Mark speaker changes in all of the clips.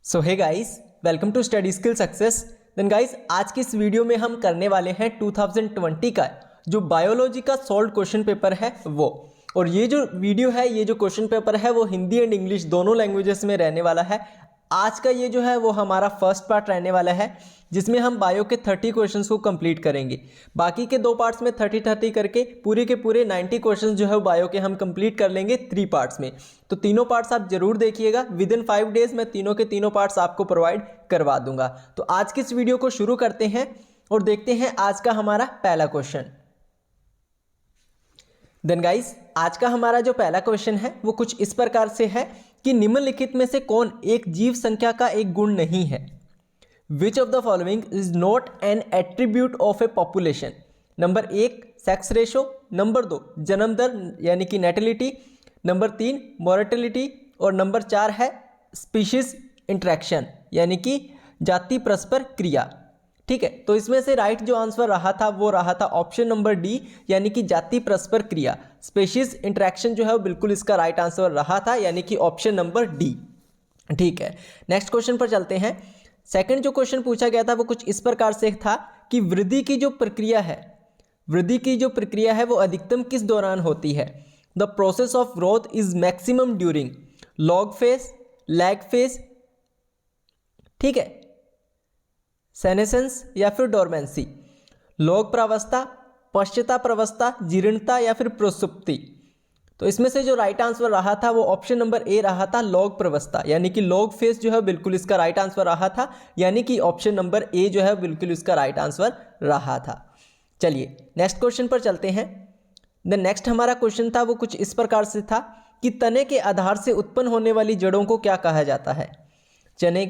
Speaker 1: So hey guys, welcome to study skill success. Then guys, आज की इस video में हम करने वाले हैं 2020 का जो बायोलॉजी का सॉल्व क्वेश्चन पेपर है वो। और ये जो वीडियो है, ये जो क्वेश्चन पेपर है वो हिंदी एंड इंग्लिश दोनों लैंग्वेजेस में रहने वाला है। आज का ये जो है वो हमारा फर्स्ट पार्ट रहने वाला है, जिसमें हम बायो के 30 क्वेश्चंस को कंप्लीट करेंगे। बाकी के दो पार्ट्स में 30-30 करके पूरे के पूरे 90 क्वेश्चंस जो है बायो के हम कंप्लीट कर लेंगे 3 पार्ट्स में। तो तीनों पार्ट्स आप जरूर देखिएगा। विद इन 5 डेज मैं तीनों के तीनों पार्ट्स आपको प्रोवाइड करवा दूंगा। तो आज की इस वीडियो को शुरू करते हैं और देखते हैं आज का हमारा पहला क्वेश्चन। देन गाइस, आज का हमारा जो पहला क्वेश्चन है वो कुछ इस प्रकार से है कि निम्नलिखित में से कौन एक जीव संख्या का एक गुण नहीं है। Which of the following is not an attribute of A population. Number 1 sex ratio, number 2 जन्म दर यानी कि नेटिलिटी, नंबर 3 मोर्टेलिटी और नंबर 4 है स्पीशीज इंटरेक्शन यानी कि जाति परस्पर क्रिया। ठीक है, तो इसमें से राइट जो आंसर रहा था वो रहा था ऑप्शन नंबर डी यानी कि जाति परस्पर क्रिया। स्पीशीज इंटरेक्शन जो है वो बिल्कुल इसका राइट आंसर रहा था यानी कि ऑप्शन नंबर डी। ठीक है, नेक्स्ट क्वेश्चन पर चलते हैं। सेकंड जो क्वेश्चन पूछा गया था वो कुछ इस प्रकार से था कि वृद्धि की जो प्रक्रिया है वो अधिकतम किस दौरान होती है। The process of growth is maximum during log phase, lag phase, ठीक है, सेनेसेंस या फिर डोरमेंसी। लॉग प्रावस्था, पश्चाता प्रावस्था, जीर्णता या फिर प्रसुप्ति। तो इसमें से जो राइट आंसर रहा था वो ऑप्शन नंबर ए रहा था लॉग प्रावस्था यानी कि लॉग फेज जो है बिल्कुल इसका राइट आंसर रहा था यानी कि ऑप्शन नंबर ए जो है बिल्कुल इसका राइट आंसर रहा था। चलिए नेक्स्ट क्वेश्चन पर चलते हैं। द नेक्स्ट हमारा क्वेश्चन था वो कुछ इस प्रकार से था कि तने के आधार से उत्पन्न होने वाली जड़ों को क्या कहा जाता है। तने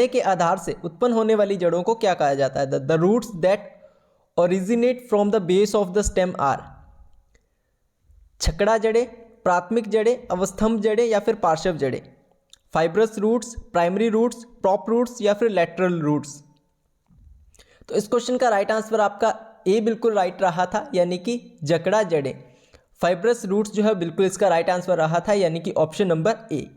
Speaker 1: के आधार से उत्पन्न होने वाली जड़ों को क्या कहा जाता है। The roots that originate from the base of the stem are. छकड़ा जड़ें, प्राथमिक जड़ें, अवस्थम्भ जड़ें या फिर पार्श्व जड़ें। Fibrous roots, primary roots, prop roots या फिर लैटरल रूट्स। तो इस क्वेश्चन का राइट आंसर आपका ए बिल्कुल राइट रहा था यानी कि जकड़ा जड़ें। फाइब्रस रूट्स जो है बिल्कुल इसका राइट आंसर रहा था यानी कि ऑप्शन नंबर ए।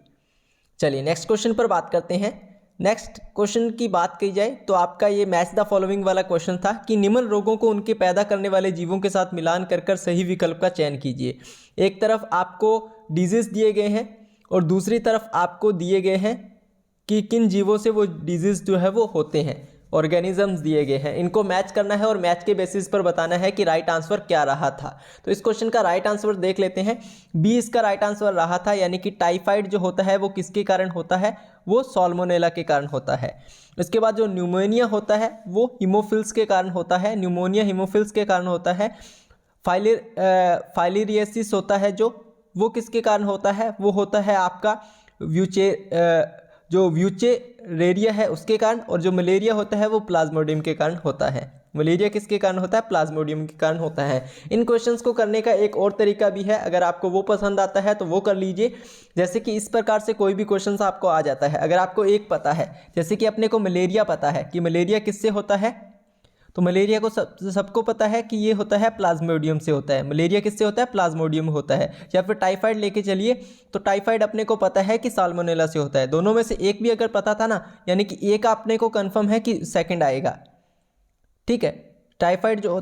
Speaker 1: चलिए नेक्स्ट क्वेश्चन पर बात करते हैं। नेक्स्ट क्वेश्चन की बात की जाए तो आपका ये मैच द फॉलोइंग वाला क्वेश्चन था कि निम्न रोगों को उनके पैदा करने वाले जीवों के साथ मिलान कर सही विकल्प का चयन कीजिए। एक तरफ आपको डिजीज दिए गए हैं और दूसरी तरफ आपको दिए गए हैं कि किन जीवों से वो डिजीज जो है वो होते हैं, ऑर्गेनिजम्स दिए गए हैं। इनको मैच करना है और मैच के बेसिस पर बताना है कि राइट आंसर क्या रहा था। तो इस क्वेश्चन का राइट आंसर देख लेते हैं। बी इसका राइट आंसर रहा था यानी कि टाइफाइड जो होता है वो किसके कारण होता है, वो साल्मोनेला के कारण होता है। इसके बाद जो न्यूमोनिया होता है वो हीमोफिल्स के कारण होता है, न्यूमोनिया हीमोफिल्स के कारण होता है। फाइलेरियासिस होता है जो वो किसके कारण होता है, वो होता है आपका व्यूचेरेरिया है उसके कारण। और जो मलेरिया होता है वो प्लाज्मोडियम के कारण होता है। मलेरिया किसके कारण होता है, प्लाज्मोडियम के कारण होता है। इन क्वेश्चंस को करने का एक और तरीका भी है, अगर आपको वो पसंद आता है तो वो कर लीजिए। जैसे कि इस प्रकार से कोई भी क्वेश्चंस आपको आ जाता है, अगर आपको एक पता है, जैसे कि अपने को मलेरिया पता है कि मलेरिया किससे होता है, तो मलेरिया को सबको पता है कि ये होता है प्लाज्मोडियम से होता है। मलेरिया किससे होता है, प्लाज्मोडियम होता है। या फिर टाइफाइड लेके चलिए तो टाइफाइड अपने को पता है कि साल्मोनेला से होता है। दोनों में से एक भी अगर पता था ना, यानी कि एक आपने को कंफर्म है कि सेकंड आएगा। ठीक है, टाइफाइड जो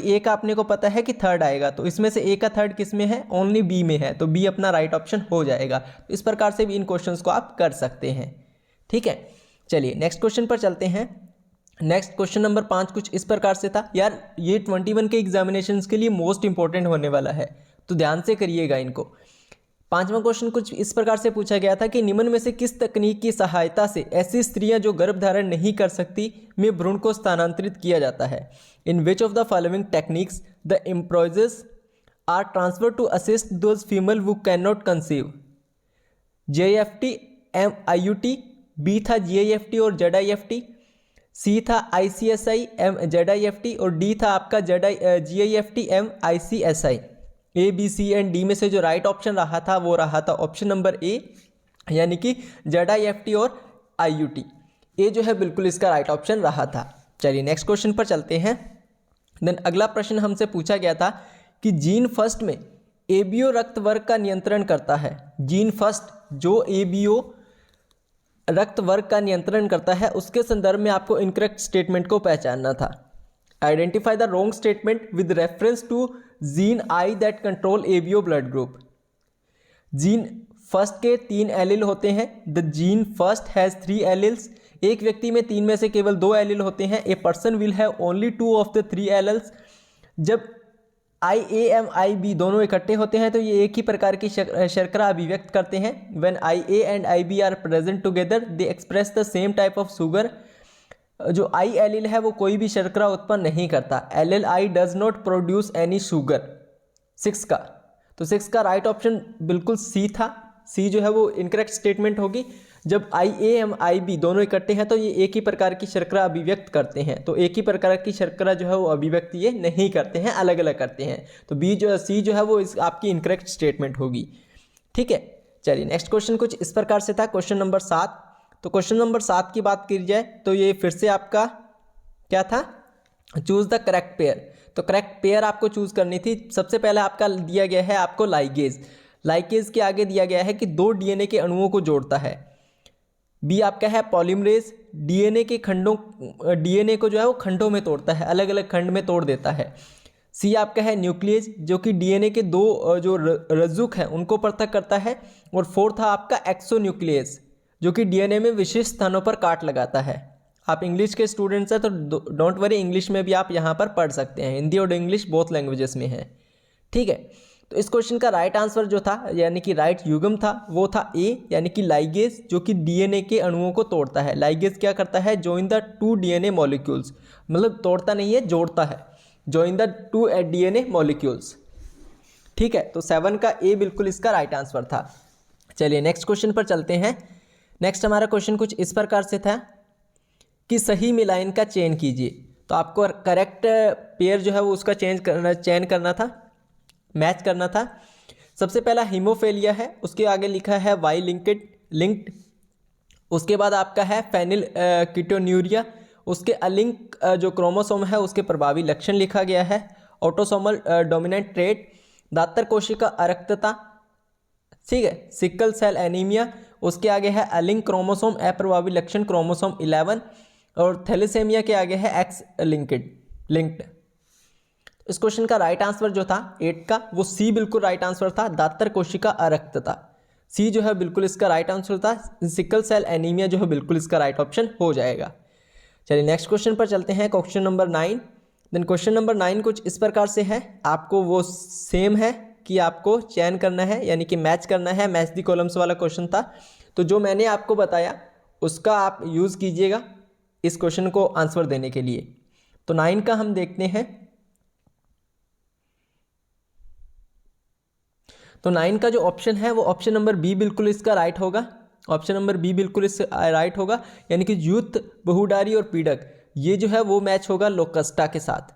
Speaker 1: एक आपने को पता है कि थर्ड आएगा, तो इसमें से ए का थर्ड किस में है, ओनली बी में है, तो बी अपना राइट ऑप्शन हो जाएगा। तो इस प्रकार से भी इन क्वेश्चंस को आप कर सकते हैं। ठीक है, चलिए नेक्स्ट क्वेश्चन पर चलते हैं। नेक्स्ट क्वेश्चन नंबर 5 कुछ इस प्रकार से था। यार ये 21 के एग्जामिनेशंस के लिए मोस्ट इंपॉर्टेंट होने वाला है, तो ध्यान से करिएगा इनको। 5वां क्वेश्चन कुछ इस प्रकार से पूछा गया था कि निम्न में से किस तकनीक की सहायता से ऐसी स्त्रियां जो गर्भ धारण नहीं कर सकती में भ्रूण को स्थानांतरित किया जाता है। In which of the following techniques the embryos are transfer to assist those female who can not conceive. JIFT, MIUT, B था GIFT और ZIFT, सी था ICSI ZIFT और डी था आपका GIFT MICSI। A, B, C and D में से जो right option रहा था वो रहा था ऑप्शन नंबर ए यानी कि ZIFT और IUT। ए जो है बिल्कुल इसका राइट ऑप्शन रहा था। चलिए नेक्स्ट क्वेश्चन पर चलते हैं। देन अगला प्रश्न हमसे पूछा गया था कि जीन फर्स्ट में ABO रक्त वर्ग का नियंत्रण करता है। जीन फर्स्ट जो ABO रक्त वर्ग का नियंत्रण करता है, उसके संदर्भ में आपको इनकरेक्ट स्टेटमेंट को पहचानना था। Identify the wrong statement with reference to gene I that control ABO blood group. Gene first के 3 एलिल होते हैं। The gene first has 3 alleles. एक व्यक्ति में 3 में से केवल 2 एलिल होते हैं। A person will have only 2 of the 3 alleles. जब IAM-IB दोनों इकट्ठे होते हैं तो ये एक ही प्रकार की शर्करा अभिव्यक्त करते हैं। When IA and IB are present together they express the same type of sugar. जो I एलिल है वो कोई भी शर्करा उत्पन्न नहीं करता। Allele I does not produce any sugar. 6 का, तो 6 का राइट ऑप्शन बिल्कुल C था। C जो है वो इनकरेक्ट स्टेटमेंट होगी। जब IAM-IB दोनों इकट्ठे हैं तो ये एक ही प्रकार की शर्करा अभिव्यक्त करते हैं, तो एक ही प्रकार की शर्करा जो है वो अभिव्यक्ति ये नहीं करते हैं, अलग अलग करते हैं। तो C जो है वो आपकी इनकरेक्ट स्टेटमेंट होगी। ठीक है, चलिए नेक्स्ट क्वेश्चन कुछ इस प्रकार से था, क्वेश्चन नंबर 7। तो क्वेश्चन नंबर 7 की बात की जाए तो ये फिर से आपका क्या था, चूज द करेक्ट पेयर। तो करेक्ट पेयर आपको चूज करनी थी। सबसे पहले आपका दिया गया है आपको लाइगेज। लाइगेज के आगे दिया गया है कि 2 DNA के अणुओं को जोड़ता है। बी आपका है पॉलीमरेज, DNA को जो है वो खंडों में तोड़ता है, अलग अलग खंड में तोड़ देता है। सी आपका है न्यूक्लियस, जो कि DNA के 2 जो रज्जुक हैं उनको पृथक करता है। और 4 था आपका एक्सोन्यूक्लियस, जो कि DNA में विशिष्ट स्थानों पर काट लगाता है। आप इंग्लिश के स्टूडेंट्स हैं तो डोंट वरी, इंग्लिश में भी आप यहाँ पर पढ़ सकते हैं। हिंदी और इंग्लिश बोथ लैंग्वेजेस में है। ठीक है, तो इस क्वेश्चन का राइट आंसर जो था यानी कि राइट युग्म था वो था ए, यानी कि लाइगेज, जो कि DNA के अणुओं को तोड़ता है। लाइगेज क्या करता है, जॉइन द 2 DNA मॉलिक्यूल्स, मतलब तोड़ता नहीं है, जोड़ता है। Join the 2 DNA molecules. ठीक है, तो 7 का ए बिल्कुल इसका राइट आंसर था। चलिए नेक्स्ट क्वेश्चन पर चलते हैं। नेक्स्ट हमारा क्वेश्चन कुछ इस प्रकार से था कि सही मिलाइन का चयन कीजिए। तो आपको करेक्ट पेयर जो है वो उसका चयन करना था, मैच करना था। सबसे पहला हीमोफेलिया है, उसके आगे लिखा है वाई लिंक्ड। उसके बाद आपका है फेनिल कीटोन्यूरिया, उसके अलिंक जो क्रोमोसोम है उसके प्रभावी लक्षण लिखा गया है। ऑटोसोमल डोमिनेंट ट्रेट, दातर कोशिका अरक्तता, ठीक है, सिकल सेल एनीमिया। उसके आगे है अलिंक क्रोमोसोम अप्रभावी लक्षण क्रोमोसोम 11। और थैलेसेमिया के आगे है एक्स लिंक्ड। इस क्वेश्चन का राइट आंसर जो था 8 का वो सी बिल्कुल राइट आंसर था, दातर कोशिका अरक्तता। सी जो है बिल्कुल इसका राइट आंसर था। सिकल सेल एनीमिया जो है बिल्कुल इसका राइट ऑप्शन हो जाएगा। चलिए नेक्स्ट क्वेश्चन पर चलते हैं, question number 9। Then question number 9 कुछ इस प्रकार से है, आपको वो सेम है कि आपको चयन करना है, यानी कि मैच करना है। मैच दी कॉलम्स वाला क्वेश्चन था, तो जो मैंने आपको बताया उसका आप यूज़ कीजिएगा इस क्वेश्चन को आंसर देने के लिए। तो 9 का हम देखते हैं। तो 9 का जो ऑप्शन है वो ऑप्शन नंबर बी बिल्कुल इसका राइट होगा। ऑप्शन नंबर बी बिल्कुल इसका राइट होगा, यानी कि यूथ, बहुडारी और पीड़क, ये जो है वो मैच होगा लोकस्टा के साथ।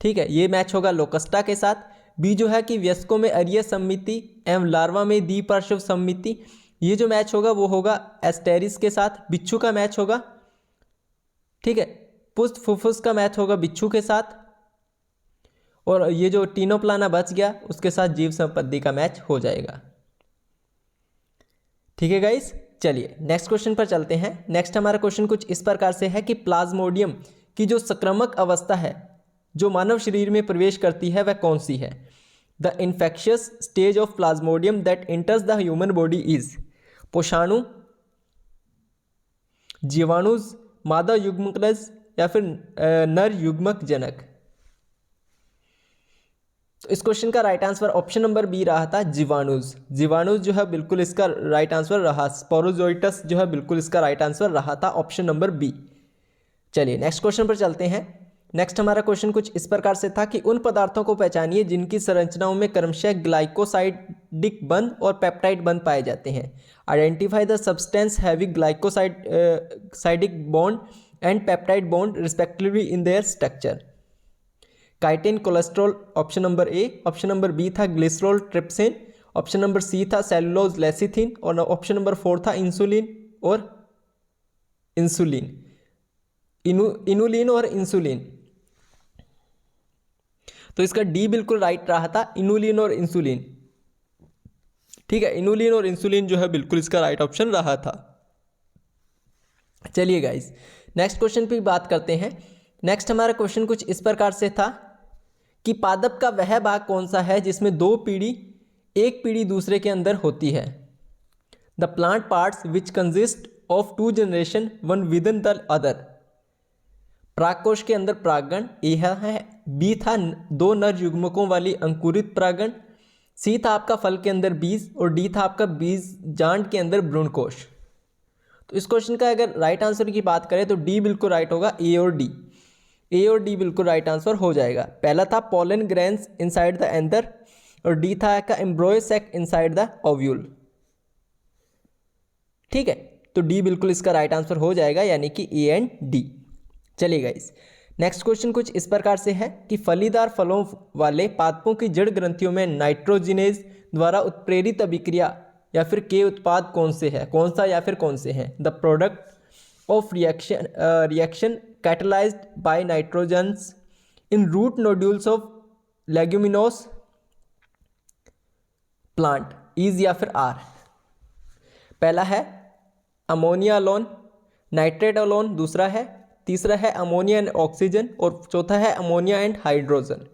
Speaker 1: ठीक है, ये मैच होगा लोकस्टा के साथ। बी जो है कि वयस्कों में अरीय सम्मिति एवं लार्वा में द्विपार्श्व सम्मिति, ये जो मैच होगा वो होगा एस्टेरिस के साथ। बिच्छू का मैच होगा, ठीक है, पुष्ट फुफ्फुस का मैच होगा बिच्छू के साथ। और ये जो टीनोप्लाना बच गया उसके साथ जीव संपत्ति का मैच हो जाएगा। ठीक है गाइस, चलिए नेक्स्ट क्वेश्चन पर चलते हैं। नेक्स्ट हमारा क्वेश्चन कुछ इस प्रकार से है कि प्लाज्मोडियम की जो संक्रामक अवस्था है जो मानव शरीर में प्रवेश करती है वह कौन सी है। The infectious stage of plasmodium that enters the human body is पोषाणु, जीवाणुज, मादा युग्मकज या फिर नर युग्मक जनक। तो इस क्वेश्चन का right answer option number B रहा था जीवाणुज। जीवाणुज जो है बिल्कुल इसका राइट आंसर रहा। स्पोरोजोइटस जो है बिल्कुल इसका राइट आंसर रहा था ऑप्शन नंबर बी। चलिए नेक्स्ट क्वेश्चन पर चलते हैं। नेक्स्ट हमारा क्वेश्चन कुछ इस प्रकार से था कि उन पदार्थों को पहचानिए जिनकी संरचनाओं में क्रमशः ग्लाइकोसाइडिक बंध और पेप्टाइड बंध पाए जाते हैं। Identify the substance having glycosidic bond and peptide bond respectively in their structure. Chitin, cholesterol, option number A. Option number B था glycerol trypsin. Option number C था सेलुलोज लेसिथिन। और ऑप्शन नंबर 4 था inulin और insulin. तो इसका D बिल्कुल right रहा था, इनुलिन और इंसुलिन। ठीक है, इनुलिन और इंसुलिन जो है बिल्कुल इसका राइट ऑप्शन रहा था। चलिए गाइस नेक्स्ट क्वेश्चन पे बात करते हैं। नेक्स्ट हमारा क्वेश्चन कुछ इस प्रकार से था कि पादप का वह भाग कौन सा है जिसमें दो पीढ़ी एक पीढ़ी दूसरे के अंदर होती है। The plant parts which consist of two generation one within the other. प्राकोश के अंदर परागण ए है, बी था दो नर युग्मकों वाली अंकुरित परागण, सी था आपका फल के अंदर बीज और डी था आपका बीज जांड के अंदर भ्रूणकोश। तो इस क्वेश्चन का अगर राइट आंसर की बात करें तो डी बिल्कुल राइट होगा, ए और डी बिल्कुल राइट आंसर हो जाएगा। पहला था pollen grains inside the anther और डी था का embryo sac inside the ovule. ठीक है, तो डी बिल्कुल इसका राइट आंसर हो जाएगा, यानी कि ए एंड डी। चलिए गाइस नेक्स्ट क्वेश्चन कुछ इस प्रकार से है कि फलीदार फलों वाले पादपों की जड़ ग्रंथियों में नाइट्रोजिनेज द्वारा उत्प्रेरित अभिक्रिया या फिर के उत्पाद कौन से है, कौन सा या फिर कौन से हैं। The product of reaction catalysed by nitrogens in root nodules of leguminous plant is या फिर आर। पहला है अमोनिया अलोन, नाइट्रेट अलोन दूसरा है, तीसरा है अमोनिया एंड ऑक्सीजन और चौथा है अमोनिया एंड हाइड्रोजन।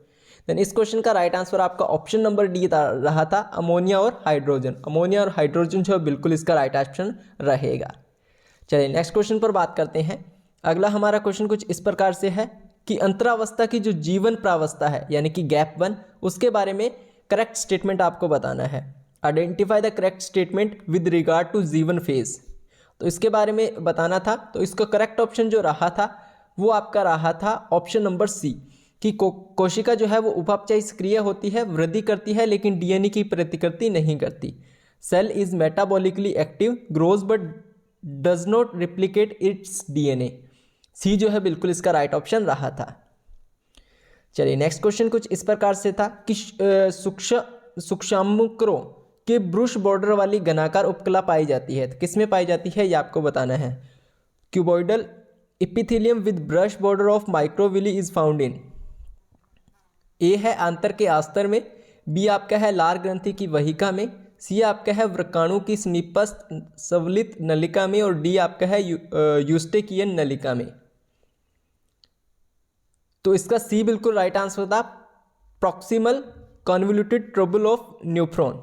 Speaker 1: देन इस क्वेश्चन का राइट आंसर आपका ऑप्शन नंबर डी रहा था, अमोनिया और हाइड्रोजन। अमोनिया और हाइड्रोजन जो बिल्कुल इसका राइट ऑप्शन रहेगा। चलिए नेक्स्ट क्वेश्चन पर बात करते हैं। अगला हमारा क्वेश्चन कुछ इस प्रकार से है कि अंतरावस्था की जो जीवन प्रावस्था है यानी कि गैप 1, उसके बारे में करेक्ट स्टेटमेंट आपको बताना है। Identify the correct statement with regard to जीवन फेज। तो इसके बारे में बताना था, तो इसका करेक्ट ऑप्शन जो रहा था वो आपका रहा था ऑप्शन नंबर सी कि कोशिका जो है वो उपापचय सक्रिय होती है, वृद्धि करती है लेकिन डीएनए की प्रतिकृति नहीं करती। Cell is metabolically active, grows but does not replicate its DNA. C जो है बिल्कुल इसका राइट ऑप्शन रहा था। चलिए नेक्स्ट क्वेश्चन कुछ इस प्रकार से था कि सूक्ष्माणुकों के ब्रुश बॉर्डर वाली घनाकार उपकला पाई जाती है, तो किस में पाई जाती है ये आपको बताना है। Cuboidal epithelium with brush border of microvilli is found in. A है आंतर के आस्तर में, बी आपका है लार ग्रंथि की वहिका में, सी आपका है वृकाणु की समीपस्थ सवलित नलिका में और डी आपका है यूस्टेकियन नलिका में। तो इसका सी बिल्कुल राइट आंसर था, proximal convoluted tubule of nephron,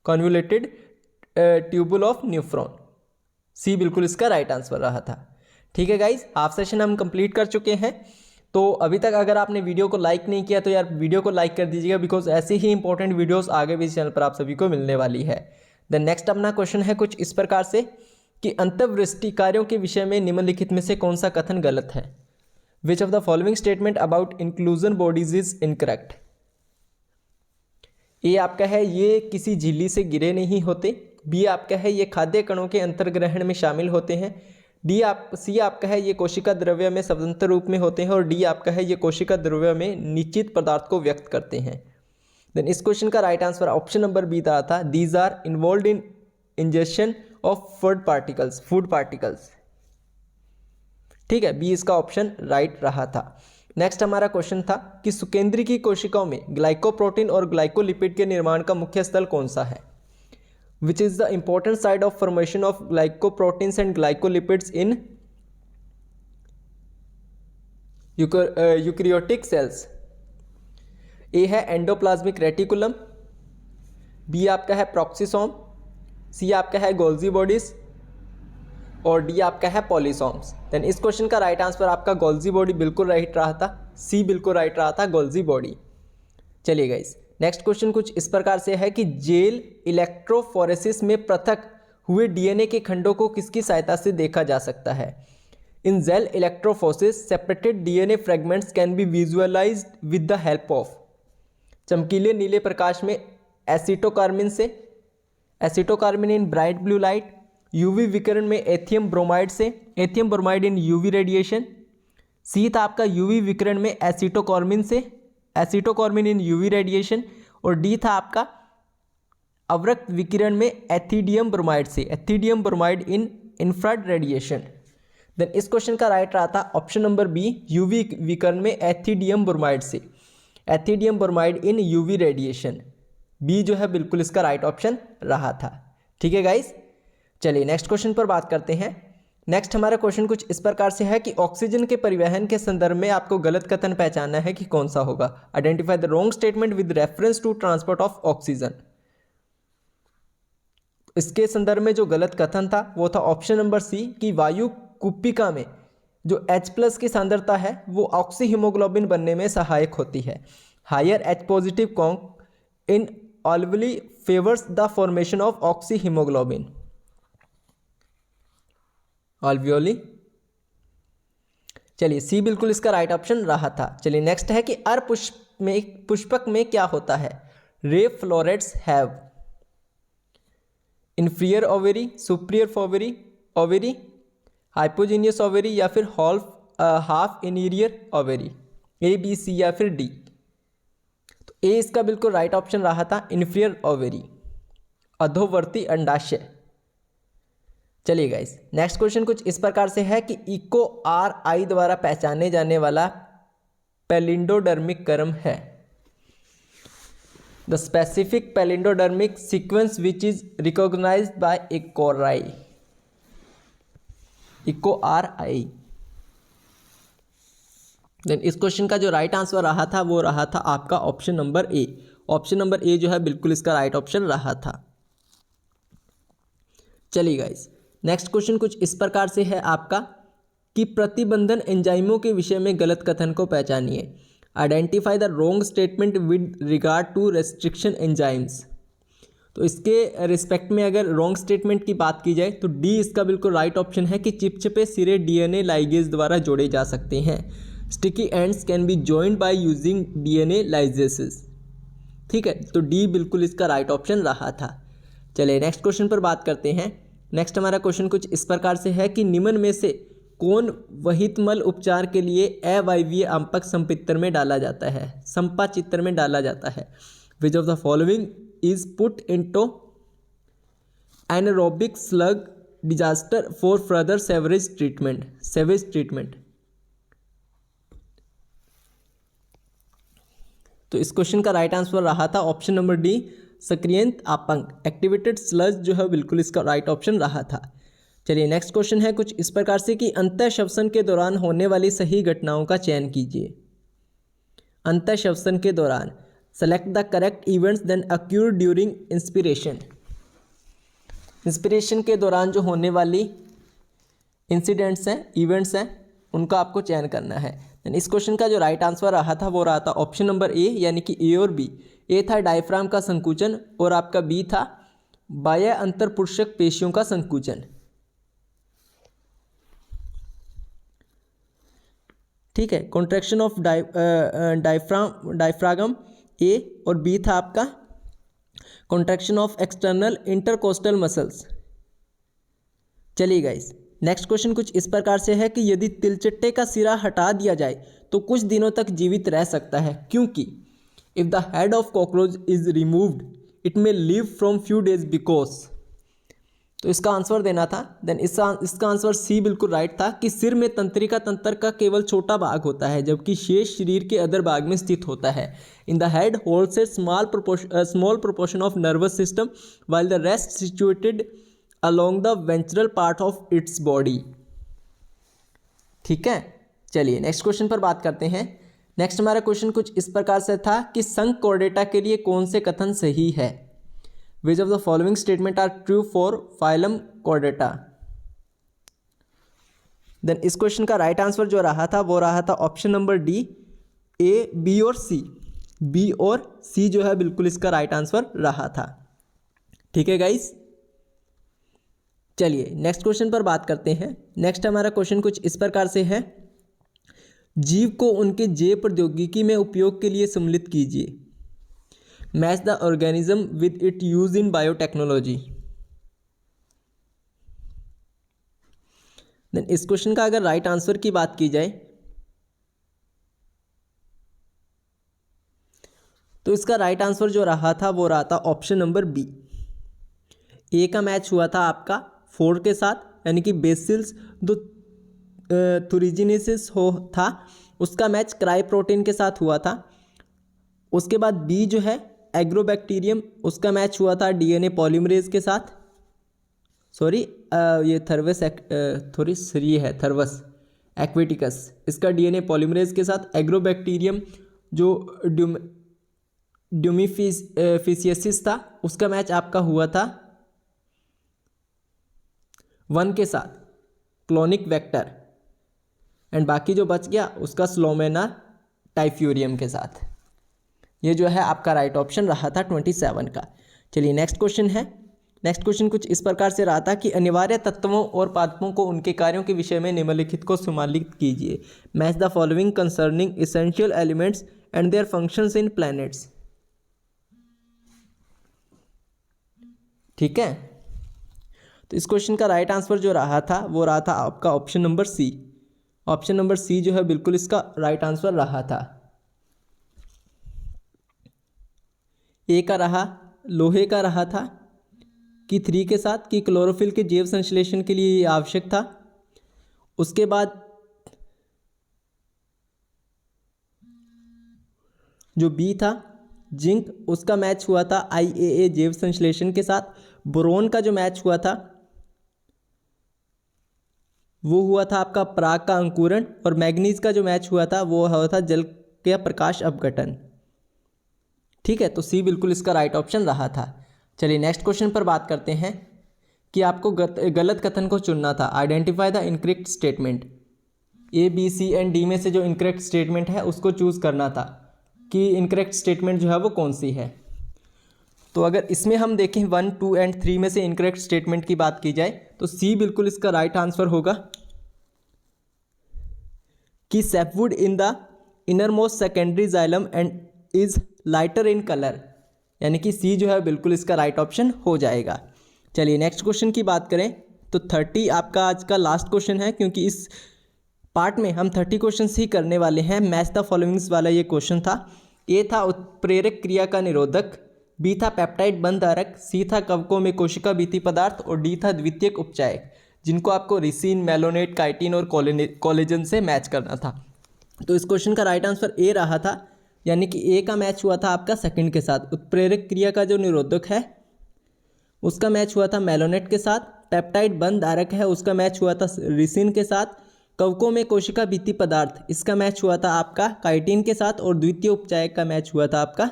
Speaker 1: convoluted tubule of nephron. C बिल्कुल इसका राइट आंसर रहा था। ठीक है गाइज, हाफ सेशन हम कंप्लीट कर चुके हैं। तो अभी तक अगर आपने वीडियो को लाइक नहीं किया तो यार वीडियो को लाइक कर दीजिएगा, बिकॉज ऐसे ही इंपॉर्टेंट वीडियोस आगे भी इस चैनल पर आप सभी को मिलने वाली है। द नेक्स्ट अपना क्वेश्चन है कुछ इस प्रकार से कि अंतर्वृष्टि कार्यों के विषय में निम्नलिखित में से कौन सा कथन गलत है। Which of the following statement about inclusion bodies is incorrect. A आपका है ये किसी झिल्ली से गिरे नहीं होते, बी आपका है ये खाद्य कणों के अंतर्ग्रहण में शामिल होते हैं, सी आपका है ये कोशिका द्रव्य में स्वतंत्र रूप में होते हैं और डी आपका है ये कोशिका द्रव्य में निश्चित पदार्थ को व्यक्त करते हैं। देन इस क्वेश्चन का right answer option number B था, these are involve in injection of food particles. ठीक है, बी इसका ऑप्शन राइट रहा था। नेक्स्ट हमारा क्वेश्चन था कि सुकेंद्री की कोशिकाओं में ग्लाइकोप्रोटीन और ग्लाइकोलिपिड के निर्माण का मुख्य स्थल कौन सा है। Which is the important site of formation of glycoproteins and glycolipids in eukaryotic cells? A है एंडोप्लाज्मिक रेटिकुलम, बी आपका है प्रॉक्सिसोम, सी आपका है गोल्जी बॉडीज और डी आपका है पॉलीसोम्स। देन इस क्वेश्चन का राइट आंसर आपका गोल्जी बॉडी बिल्कुल राइट रहा था, सी बिल्कुल राइट रहा था, गोल्जी बॉडी। चलिए गाइस नेक्स्ट क्वेश्चन कुछ इस प्रकार से है कि जेल इलेक्ट्रोफोरेसिस में पृथक हुए डीएनए के खंडों को किसकी सहायता से देखा जा सकता है। In gel electrophoresis separated DNA fragments can be visualised with the help of. चमकीले नीले प्रकाश में एसिटोकार्मिन से, एसिटोकार्मिन इन ब्राइट ब्लू लाइट, यूवी विकिरण में एथियम ब्रोमाइड से, एथियम ब्रोमाइड इन यूवी रेडिएशन, सी था आपका यूवी विकिरण में एसिटोकार्मिन से, एसिटोकार्मिन इन यूवी रेडिएशन और डी था आपका अवरक्त विकिरण में एथिडियम ब्रोमाइड से, एथिडियम ब्रोमाइड इन इंफ्रारेड रेडिएशन। देन इस क्वेश्चन का राइट रहा था ऑप्शन नंबर बी, यूवी विकिरण में एथिडियम ब्रोमाइड से, एथिडियम ब्रोमाइड इन यूवी रेडिएशन। बी जो है बिल्कुल इसका राइट ऑप्शन रहा था। ठीक है गाइस, चलिए नेक्स्ट क्वेश्चन पर बात करते हैं। नेक्स्ट हमारा क्वेश्चन कुछ इस प्रकार से है कि ऑक्सीजन के परिवहन के संदर्भ में आपको गलत कथन पहचानना है कि कौन सा होगा। Identify the wrong statement with reference to transport of oxygen. इसके संदर्भ में जो गलत कथन था वो था ऑप्शन नंबर सी कि वायु कुपिका में जो H+ की सांद्रता है वो ऑक्सी हीमोग्लोबिन बनने में सहायक होती है। Higher H positive conc in alveoli favours the formation of oxy haemoglobin. Alveoli. चलिए सी बिल्कुल इसका राइट ऑप्शन रहा था। चलिए नेक्स्ट है कि पुष्पक में क्या होता है। Ray florets have inferior ovary, superior ovary, hypogynous ovary या फिर half inferior ovary, A B C या फिर डी। तो ए इसका बिल्कुल राइट ऑप्शन रहा था, इंफीरियर ओवेरी, अधोवर्ती अंडाशय। चलिए गाइस नेक्स्ट क्वेश्चन कुछ इस प्रकार से है कि इको आर आई द्वारा पहचाने जाने वाला पैलिंडोडर्मिक क्रम है। The specific palindromic sequence which is recognised by Eco R I. Then इस क्वेश्चन का जो राइट आंसर रहा था वो रहा था आपका option number A. Option number ए जो है बिल्कुल इसका राइट ऑप्शन रहा था। चलिए गाइस नेक्स्ट क्वेश्चन कुछ इस प्रकार से है आपका कि प्रतिबंधन एंजाइमों के विषय में गलत कथन को पहचानिए। Identify the wrong statement with regard to restriction enzymes. तो इसके रिस्पेक्ट में अगर रॉन्ग स्टेटमेंट की बात की जाए तो डी इसका बिल्कुल राइट ऑप्शन है कि चिपचिपे सिरे डीएनए लाइगेज द्वारा जोड़े जा सकते हैं। Sticky ends can be joined by using DNA ligases. ठीक है, तो डी बिल्कुल इसका राइट ऑप्शन रहा था। चलिए नेक्स्ट क्वेश्चन पर बात करते हैं। नेक्स्ट हमारा क्वेश्चन कुछ इस प्रकार से है कि निम्न में से कौन वहितमल उपचार के लिए अवायवीय अंपक संपित्र में डाला जाता है, संपाचित्र में डाला जाता है। Which of the following is put into anaerobic sludge digester for further sewage treatment. तो इस क्वेश्चन का राइट आंसर रहा था ऑप्शन नंबर डी, सक्रियंत आपंग। एक्टिवेटेड स्लज जो है बिल्कुल इसका राइट ऑप्शन रहा था। चलिए नेक्स्ट क्वेश्चन है कुछ इस प्रकार से कि अंतःश्वसन के दौरान होने वाली सही घटनाओं का चयन कीजिए। अंतःश्वसन के दौरान select the correct events then occur during inspiration. Inspiration के दौरान जो होने वाली इंसिडेंट्स हैं, इवेंट्स हैं, उनका आपको चयन करना है। देन इस क्वेश्चन का जो राइट आंसर रहा था वो रहा था ऑप्शन नंबर ए, यानी कि ए और बी। ए था डायफ्राम का संकुचन और आपका बी था बाह्य अंतरपुरुषक पेशियों का संकुचन। ठीक है, कॉन्ट्रैक्शन ऑफ डायफ्रागम ए और बी था आपका contraction of external intercostal muscles. चलिए गाइस नेक्स्ट क्वेश्चन कुछ इस प्रकार से है कि यदि तिलचट्टे का सिरा हटा दिया जाए तो कुछ दिनों तक जीवित रह सकता है, क्योंकि if the head of cockroach is removed it may live from few days because. तो इसका आंसर देना था। देन इसका आंसर सी बिल्कुल राइट था कि सिर में तंत्रिका तंत्र का केवल छोटा भाग होता है जबकि शेष शरीर के अदर भाग में स्थित होता है। In the head holds A small proportion of nervous system while the rest situated along the ventral part of its body। ठीक है, चलिए नेक्स्ट क्वेश्चन पर बात करते हैं। नेक्स्ट हमारा क्वेश्चन कुछ इस प्रकार से था कि संघ कॉर्डेटा के लिए कौन से कथन सही है। Which of the following statement are true for phylum Chordata. Then इस क्वेश्चन का राइट आंसर जो रहा था वो रहा था option number D, A, B और सी। बी और सी जो है बिल्कुल इसका राइट आंसर रहा था। ठीक है गाइस, चलिए नेक्स्ट क्वेश्चन पर बात करते हैं। नेक्स्ट हमारा क्वेश्चन कुछ इस प्रकार से है, जीव को उनके जे प्रौद्योगिकी में उपयोग के लिए सम्मिलित कीजिए। Match the organism with it use in biotechnology. Then इस क्वेश्चन का अगर राइट आंसर की बात की जाए तो इसका राइट आंसर जो रहा था वो रहा था ऑप्शन नंबर बी। ए का मैच हुआ था आपका 4 के साथ, यानी कि बेसिल्स दो थुरिजिनेसिस हो था, उसका मैच क्राई प्रोटीन के साथ हुआ था। उसके बाद बी जो है एग्रोबैक्टीरियम, उसका मैच हुआ था डीएनए पॉलीमरेज के साथ। सॉरी ये थोड़ी है थर्वस एक्वेटिकस, इसका डीएनए पॉलीमरेज के साथ एग्रोबैक्टीरियम जो ड्यूमिफिसियसिस था उसका मैच आपका हुआ था 1 के साथ क्लोनिक वेक्टर, एंड बाकी जो बच गया उसका स्लोमेना टाइफ्यूरियम के साथ। ये जो है आपका राइट ऑप्शन रहा था 27 का। चलिए नेक्स्ट क्वेश्चन है। नेक्स्ट क्वेश्चन कुछ इस प्रकार से रहा था कि अनिवार्य तत्वों और पादपों को उनके कार्यों के विषय में निम्नलिखित को सम्मिलित कीजिए। Match the following concerning essential elements and their functions in planets. ठीक है, तो इस क्वेश्चन का राइट आंसर जो रहा था वो रहा था आपका option number C. Option number C जो है बिल्कुल इसका राइट आंसर रहा था। ए का रहा लोहे का रहा था कि 3 के साथ कि क्लोरोफिल के जैव संश्लेषण के लिए ये आवश्यक था। उसके बाद जो बी था जिंक, उसका मैच हुआ था IAA जैव संश्लेषण के साथ। बोरोन का जो मैच हुआ था वो हुआ था आपका पराग का अंकुरण, और मैग्नीज का जो मैच हुआ था वो हुआ था जल का प्रकाश अपघटन। ठीक है, तो सी बिल्कुल इसका राइट ऑप्शन रहा था। चलिए नेक्स्ट क्वेश्चन पर बात करते हैं कि आपको गलत कथन को चुनना था। Identify the incorrect statement. A, B, C and D में से जो इनकरेक्ट स्टेटमेंट है उसको चूज़ करना था कि इनकरेक्ट स्टेटमेंट जो है वो कौन सी है। तो अगर इसमें हम देखें 1, 2 एंड 3 में से इनकरेक्ट स्टेटमेंट की बात की जाए तो सी बिल्कुल इसका राइट आंसर होगा कि sapwood in the inner most secondary xylem and is lighter in colour, यानी कि सी जो है बिल्कुल इसका राइट ऑप्शन हो जाएगा। चलिए नेक्स्ट क्वेश्चन की बात करें तो 30 आपका आज का लास्ट क्वेश्चन है, क्योंकि इस पार्ट में हम 30 क्वेश्चन ही करने वाले हैं। मैच द फॉलोइंग्स वाला ये क्वेश्चन था। ए था उत्प्रेरक क्रिया का निरोधक, बी था पेप्टाइड बंधधारक, सी था कवकों में कोशिका भित्ति पदार्थ, और डी था द्वितीयक उपचायक, जिनको आपको रिसिन, मेलोनेट, काइटिन और कोलेजन से मैच करना था। तो इस क्वेश्चन का राइट आंसर ए रहा था, यानी कि ए का मैच हुआ था आपका सेकंड के साथ। उत्प्रेरक क्रिया का जो निरोधक है उसका मैच हुआ था मेलोनेट के साथ। पेप्टाइड बंधधारक है उसका मैच हुआ था रिसिन के साथ। कवकों में कोशिका भित्ति पदार्थ इसका मैच हुआ था आपका काइटिन के साथ, और द्वितीय उपचायक का मैच हुआ था आपका,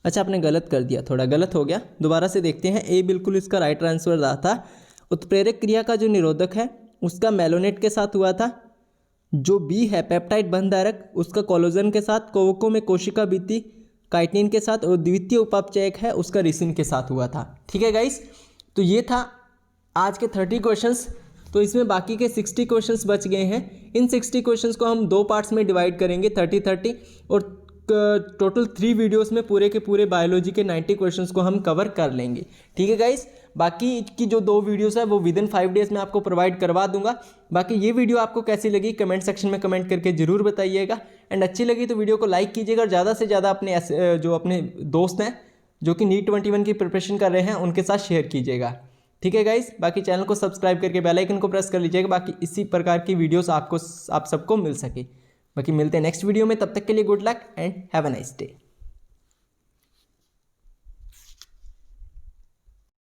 Speaker 1: अच्छा आपने गलत कर दिया, थोड़ा गलत हो गया, दोबारा से देखते हैं। ए बिल्कुल इसका राइट आंसर रहा था। उत्प्रेरक क्रिया का जो निरोधक है उसका मेलोनेट के साथ हुआ था। जो बी है पेप्टाइड बंधधारक उसका कोलेजन के साथ। कवकों में कोशिका भित्ति काइटिन के साथ, और द्वितीय उपापचयक है उसका रिसिन के साथ हुआ था। ठीक है गाइस, तो ये था आज के 30 क्वेश्चंस। तो इसमें बाकी के 60 क्वेश्चंस बच गए हैं। इन 60 क्वेश्चंस को हम 2 पार्ट्स में डिवाइड करेंगे 30-30, और टोटल 3 वीडियोस में पूरे के पूरे बायोलॉजी के 90 क्वेश्चंस को हम कवर कर लेंगे। ठीक है गाइस, बाकी की जो 2 वीडियोस है वो विदिन 5 डेज में आपको प्रोवाइड करवा दूंगा। बाकी ये वीडियो आपको कैसी लगी कमेंट सेक्शन में कमेंट करके जरूर बताइएगा, एंड अच्छी लगी तो वीडियो को लाइक कीजिएगा, और ज़्यादा से ज़्यादा अपने दोस्त हैं जो कि नीट 21 की प्रिपरेशन कर रहे हैं उनके साथ शेयर कीजिएगा। ठीक है गाइस, बाकी चैनल को सब्सक्राइब करके बेल आइकन को प्रेस कर लीजिएगा, बाकी इसी प्रकार की वीडियोस आप सबको मिल सके। बाकी मिलते हैं नेक्स्ट वीडियो में, तब तक के लिए good luck and have a nice day.